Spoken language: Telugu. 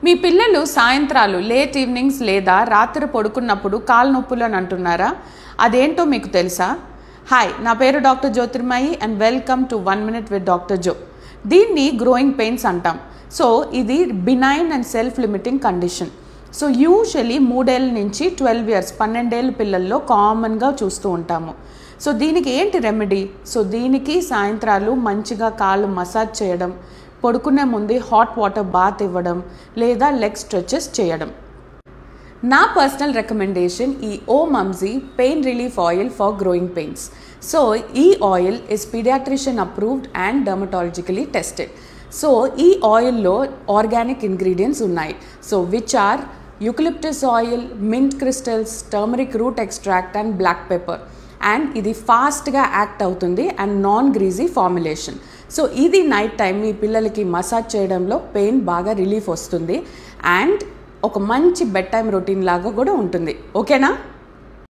మీ పిల్లలు సాయంత్రాలు లేట్ ఈవినింగ్స్ లేదా రాత్రి పడుకున్నప్పుడు కాలు నొప్పులు అని అంటున్నారా? అదేంటో మీకు తెలుసా? హాయ్, నా పేరు doctor Jyothirmayi and welcome to 1 Minute with doctor Jo. దీన్ని గ్రోయింగ్ పెయిన్స్ అంటాం. సో ఇది benign and self limiting condition. So usually 3 ఏళ్ళ నుంచి 12 years 12 ఏళ్ళ పిల్లల్లో కామన్గా చూస్తూ ఉంటాము. సో దీనికి ఏంటి రెమెడీ? సో దీనికి సాయంత్రాలు మంచిగా కాళ్ళు మసాజ్ చేయడం, పడుకునే ముందు హాట్ వాటర్ బాత్ ఇవ్వడం లేదా లెగ్ స్ట్రెచెస్ చేయడం. నా పర్సనల్ రికమెండేషన్ ఈ ఓ మమ్జీ pain relief oil for growing pains. So ఈ oil is paediatrician approved and dermatologically tested. So ఈ ఆయిల్లో ఆర్గానిక్ ఇంగ్రీడియంట్స్ ఉన్నాయి. So which are eucalyptus oil, mint crystals, turmeric root extract and black pepper. And ఇది ఫాస్ట్గా యాక్ట్ అవుతుంది and non greasy formulation. So ఇది నైట్ టైం మీ పిల్లలకి మసాజ్ చేయడంలో పెయిన్ బాగా రిలీఫ్ వస్తుంది అండ్ ఒక మంచి బెడ్ టైం రొటీన్ లాగా కూడా ఉంటుంది. ఓకేనా?